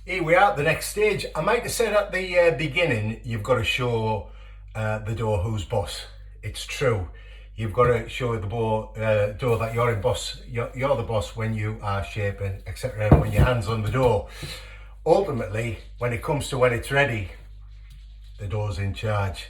Here we are at the next stage. I might have said at the beginning, you've got to show the door who's boss. It's true. You've got to show the door that you're in boss. You're the boss when you are shaping, etc. And when your hand's on the door. Ultimately, when it comes to when it's ready, the door's in charge.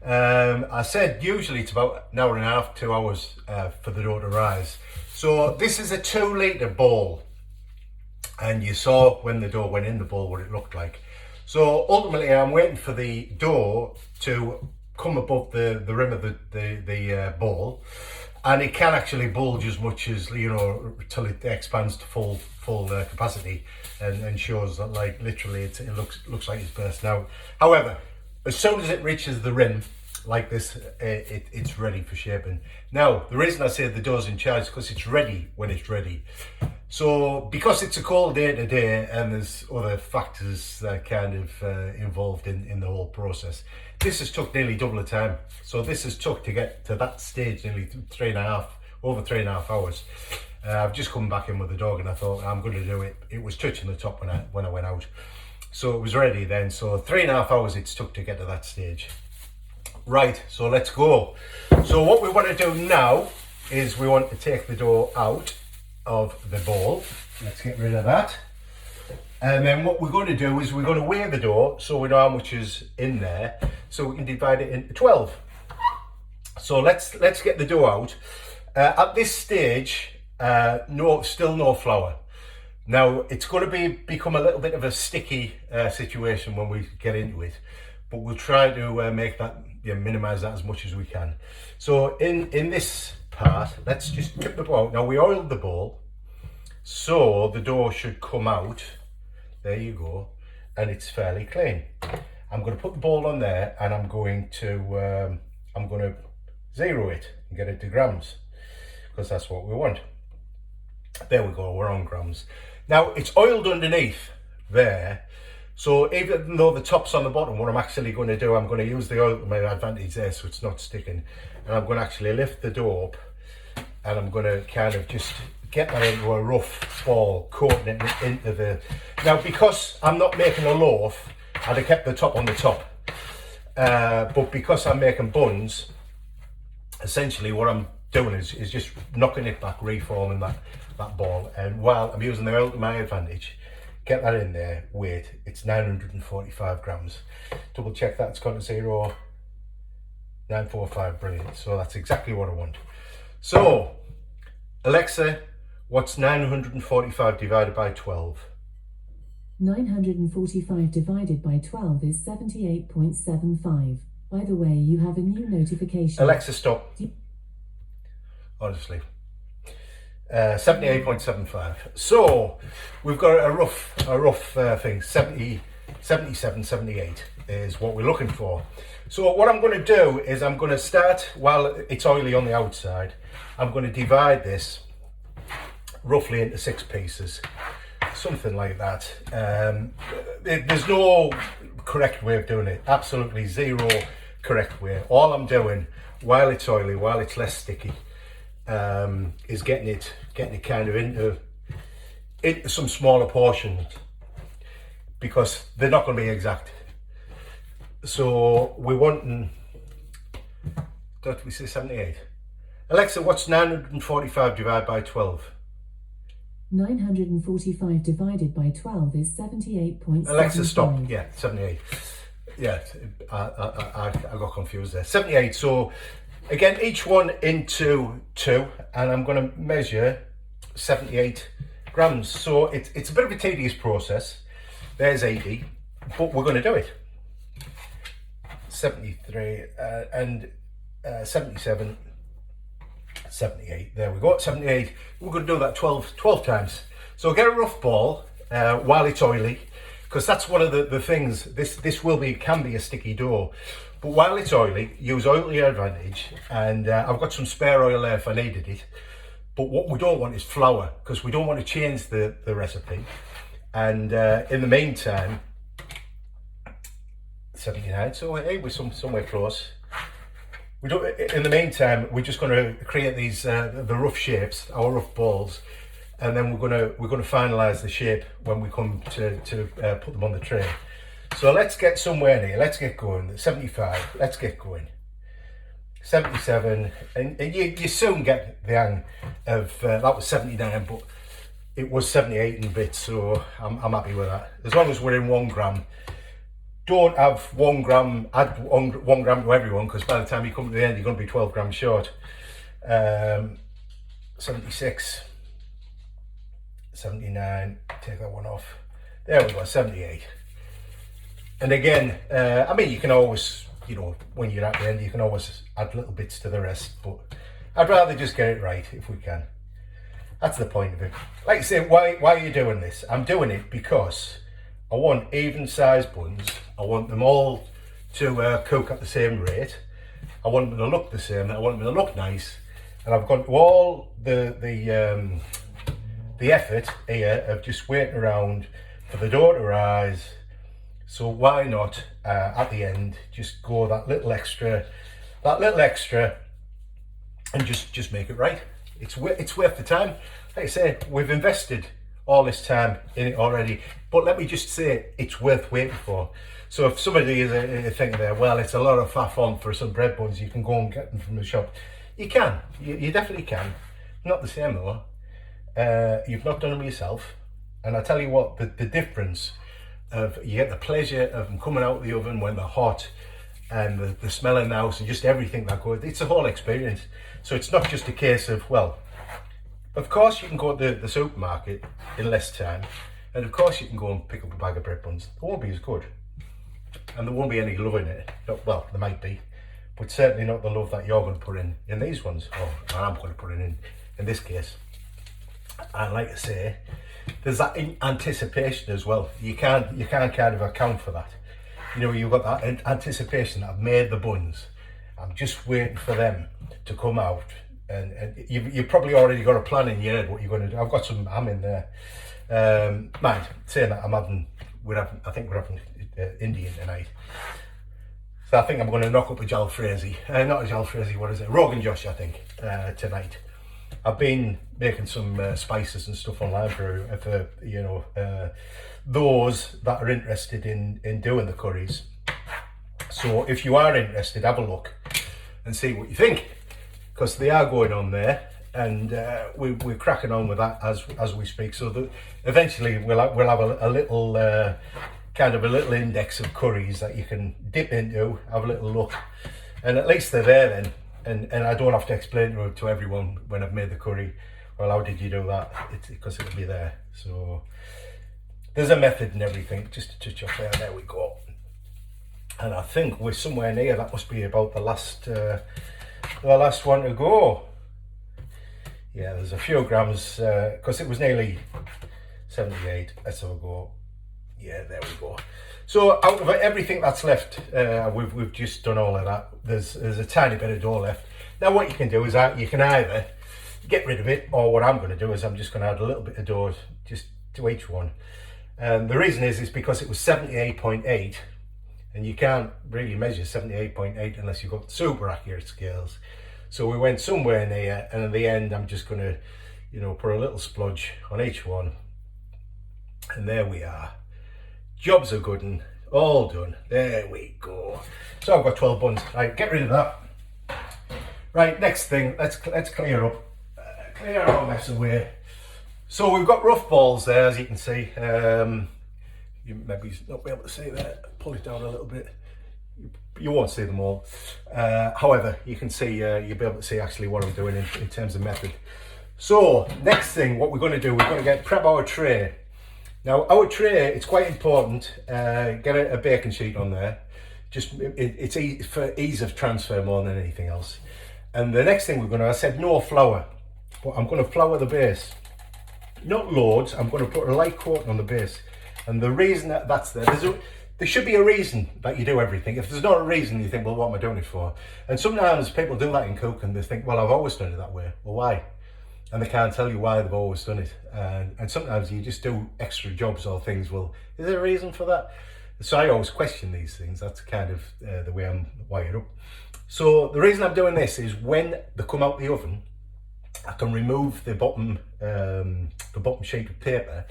I said usually it's about an hour and a half, 2 hours for the door to rise. So this is a 2-litre bowl. And you saw when the door went in the bowl what it looked like. So ultimately I'm waiting for the door to come above the rim of the bowl, and it can actually bulge as much as, you know, till it expands to full capacity and shows that, like, literally it looks like it's burst out. However, as soon as it reaches the rim like this, it's ready for shaping. Now, the reason I say the door's in charge is because it's ready when it's ready. So because it's a cold day today and there's other factors that kind of involved in the whole process, this has took nearly double the time. So this has took to get to that stage nearly over 3.5 hours. I've just come back in with the dog and I thought I'm going to do it. It was touching the top when I went out. So it was ready then. So 3.5 hours it's took to get to that stage. Right, so let's go. So what we want to do now is we want to take the door out of the bowl. Let's get rid of that. And then what we're going to do is we're going to weigh the door so we know how much is in there, so we can divide it into 12. So let's get the dough out. At this stage, still no flour. Now it's going to become a little bit of a sticky situation when we get into it, but we'll try to make that, minimize that as much as we can. So in this part, let's just tip the bowl out. Now we oiled the bowl, so the dough should come out. There you go, and it's fairly clean. I'm going to put the bowl on there, and I'm going to zero it and get it to grams, because that's what we want. There we go, we're on grams. Now it's oiled underneath there, so even though the top's on the bottom, what I'm actually going to do, I'm going to use the oil to my advantage there so it's not sticking, and I'm going to actually lift the dough up, and I'm going to kind of just get that into a rough ball, coating it into the... Now, because I'm not making a loaf, I'd have kept the top on the top. But because I'm making buns, essentially what I'm doing is just knocking it back, reforming that ball. And while I'm using the oil to my advantage, get that in there, weight, it's 945 grams. Double check that, it's gone to 0, 945, brilliant. So that's exactly what I want. So, Alexa, what's 945 divided by 12? 945 divided by 12 is 78.75. By the way, you have a new notification. Alexa, stop. Honestly. 78.75. So we've got a rough thing. 77, 78 is what we're looking for. So what I'm going to do is I'm going to start, while it's oily on the outside, I'm going to divide this roughly into 6 pieces, something like that. There's no correct way of doing it, absolutely zero correct way. All I'm doing, while it's oily, while it's less sticky, is getting it kind of into some smaller portions, because they're not going to be exact. So we're wanting, did we say 78? Alexa, what's 945 divided by 12? 945 divided by 12 is 78.75. Alexa, stop. Yeah, 78. Yeah, I got confused there. 78. So again, each one into 2, and I'm going to measure 78 grams. So it's a bit of a tedious process. There's 80, but we're going to do it. 73 and 77. 78, there we go, 78. We're going to do that 12 times. So get a rough ball while it's oily, because that's one of the things. This can be a sticky dough, but while it's oily, use oil to your advantage. And I've got some spare oil there if I needed it. But what we don't want is flour, because we don't want to change the recipe. And in the meantime, 79. So hey, we're somewhere close. In the meantime, we're just going to create these the rough shapes, our rough balls, and then we're gonna finalize the shape when we come to put them on the tray. So let's get somewhere near. Let's get going. 75. Let's get going. 77, and you soon get the hang of that was 79, but it was 78 in bits, so I'm happy with that. As long as we're in 1 gram. Don't have 1 gram, add 1 gram to everyone, because by the time you come to the end, you're going to be 12 grams short. 76, 79, take that one off. There we go, 78. And again, I mean, you can always, you know, when you're at the end, you can always add little bits to the rest, but I'd rather just get it right if we can. That's the point of it. Like I say, why are you doing this? I'm doing it because I want even sized buns. I want them all to cook at the same rate. I want them to look the same. I want them to look nice. And I've gone to all the effort here of just waiting around for the dough to rise. So why not at the end just go that little extra, and just make it right. It's worth the time. Like I say, we've invested all this time in it already, but let me just say it's worth waiting for. So if somebody is thinking there, well, it's a lot of faff on for some bread buns, you can go and get them from the shop. You can, you definitely can. Not the same though. You've not done them yourself, and I tell you what, the difference of, you get the pleasure of them coming out of the oven when they're hot, and the smell in the house and just everything that goes. It's a whole experience. So it's not just a case of, well, of course you can go to the supermarket in less time, and of course you can go and pick up a bag of bread buns. They won't be as good, and there won't be any love in it. Well, there might be, but certainly not the love that you're going to put in these ones, or I'm going to put in this case. And like I say, there's that anticipation as well. You can't kind of account for that. You know, you've got that anticipation that I've made the buns. I'm just waiting for them to come out, and you've probably already got a plan in your head what you're going to do. I've got some ham in there. Mind saying that, I think we're having Indian tonight. So I think I'm going to knock up a jalfrezi. Not a jalfrezi, what is it? Rogan Josh, I think, tonight. I've been making some spices and stuff online for you know, those that are interested in doing the curries. So if you are interested, have a look and see what you think, because they are going on there, and we're cracking on with that as we speak. So that eventually we'll have a little kind of a little index of curries that you can dip into, have a little look, and at least they're there then. And I don't have to explain to everyone when I've made the curry, well, how did you do that? It's because it'll be there. So there's a method and everything. Just to touch up there we go. And I think we're somewhere near. That must be about the last one to go. Yeah, there's a few grams, because it was nearly 78. Let's have a go. Yeah, there we go. So out of everything that's left, we've just done all of that. There's a tiny bit of dough left. Now what you can do is you can either get rid of it, or what I'm going to do is I'm just going to add a little bit of dough just to each one. And the reason is because it was 78.8, and you can't really measure 78.8 unless you've got super accurate scales. So we went somewhere near, and in the end I'm just going to, you know, put a little splodge on each one, and there we are. Jobs are good and all done. There we go. So I've got 12 buns. Right, get rid of that. Right, next thing, let's clear up. Clear our mess away. So we've got rough balls there, as you can see. You maybe not be able to see that. Pull it down a little bit. You won't see them all. However, you can see, you'll be able to see actually what I'm doing in terms of method. So next thing, what we're going to do, we're going to prep our tray. Now our tray, it's quite important, get a baking sheet on there. Just it's for ease of transfer more than anything else. And the next thing we're going to, I said no flour, but I'm going to flour the base. Not loads, I'm going to put a light coating on the base. And the reason that's there should be a reason that you do everything. If there's not a reason, you think, well, what am I doing it for? And sometimes people do that in cooking, they think, well, I've always done it that way. Well, why? And they can't tell you why they've always done it. And sometimes you just do extra jobs or things. Well, is there a reason for that? So I always question these things. That's kind of the way I'm wired up. So the reason I'm doing this is when they come out the oven, I can remove the bottom sheet of paper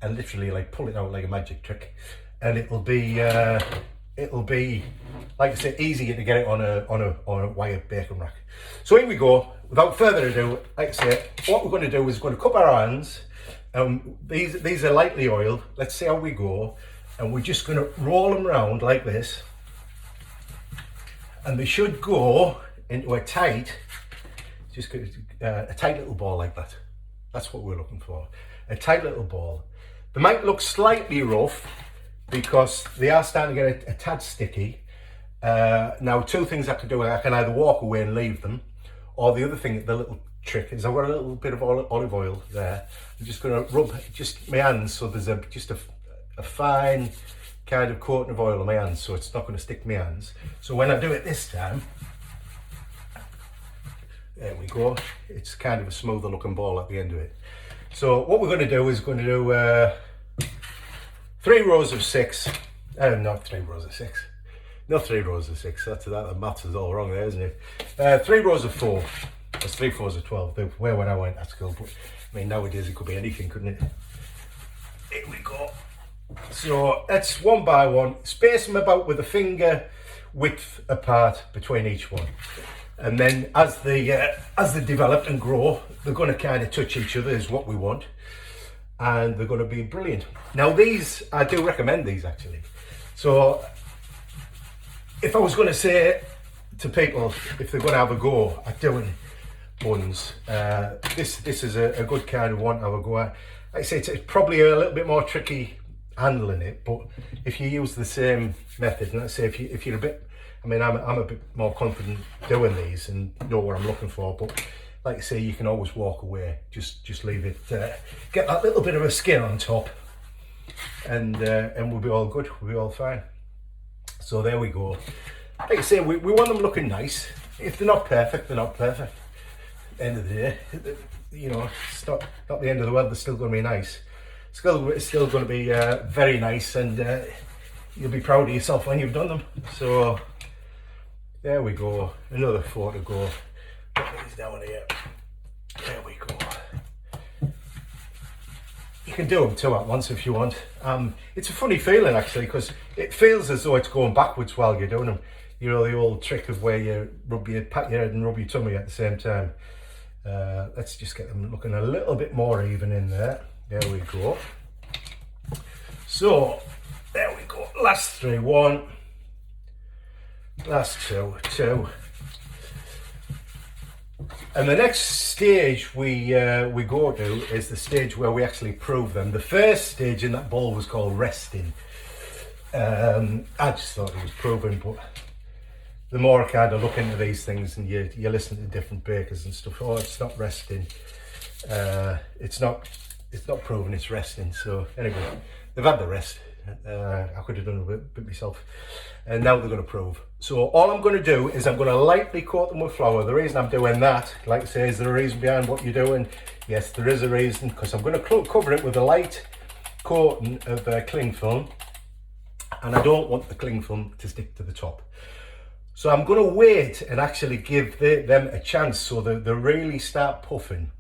and literally like pull it out like a magic trick, and it'll be like I say, easier to get it on a wire bacon rack. So here we go. Without further ado, like I say, what we're going to do is we're going to cup our hands. These are lightly oiled. Let's see how we go, and we're just going to roll them around like this, and they should go into a tight little ball like that. That's what we're looking for, a tight little ball. They might look slightly rough because they are starting to get a tad sticky. Now, two things I can do: I can either walk away and leave them, or the other thing, the little trick, is I've got a little bit of olive oil there. I'm just going to rub just my hands so there's just a fine kind of coating of oil on my hands, so it's not going to stick to my hands. So when I do it this time, there we go. It's kind of a smoother looking ball at the end of it. So what we're going to do is going to do 3 rows of 6. Not 3 rows of 6. Not 3 rows of 6. That's that. The maths is all wrong there, isn't it? 3 rows of 4. That's 3 fours of 12. Where when I went at school, but I mean nowadays it could be anything, couldn't it? Here we go. So that's one by one. Space them about with a finger width apart between each one. And then as they develop and grow, they're going to kind of touch each other, is what we want, and they're going to be brilliant. Now these, I do recommend these actually. So if I was going to say to people, if they're going to have a go at doing buns, this is a good kind of one to have a go at. Like I say, it's probably a little bit more tricky handling it, but if you use the same method, and let's say if you're a bit, I mean, I'm a bit more confident doing these and know what I'm looking for, but like I say, you can always walk away. Just leave it, get that little bit of a skin on top, and we'll be all good. We'll be all fine. So there we go. Like I say, we want them looking nice. If they're not perfect, they're not perfect. At the end of the day, you know, it's not the end of the world. They're still going to be nice. It's still going to be very nice, and you'll be proud of yourself when you've done them. So there we go. Another 4 to go. Put these down here. There we go. You can do them 2 at once if you want. It's a funny feeling actually, because it feels as though it's going backwards while you're doing them. You know, the old trick of where you pat your head and rub your tummy at the same time. Let's just get them looking a little bit more even in there. There we go. So there we go. Last 3, 1. Last 2, 2. And the next stage we go to is the stage where we actually prove them. The first stage in that ball was called resting. I just thought it was proving, but the more I kind of look into these things and you listen to different bakers and stuff, oh, it's not resting. It's not proving, it's resting. So anyway, they've had the rest. I could have done a bit myself, and now they're going to prove. So all I'm going to do is I'm going to lightly coat them with flour. The reason I'm doing that, like I say, is there a reason behind what you're doing? Yes, there is a reason, because I'm going to cover it with a light coating of cling film, and I don't want the cling film to stick to the top. So I'm going to wait and actually give them a chance so that they really start puffing.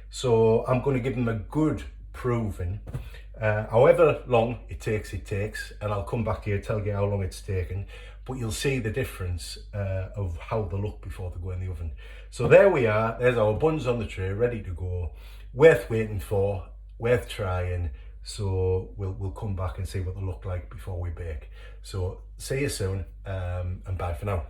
So I'm going to give them a good proving. However long it takes, and I'll come back here and tell you how long it's taken, but you'll see the difference of how they look before they go in the oven. So there we are. There's our buns on the tray, ready to go. Worth waiting for, worth trying. So we'll come back and see what they look like before we bake. So see you soon, and bye for now.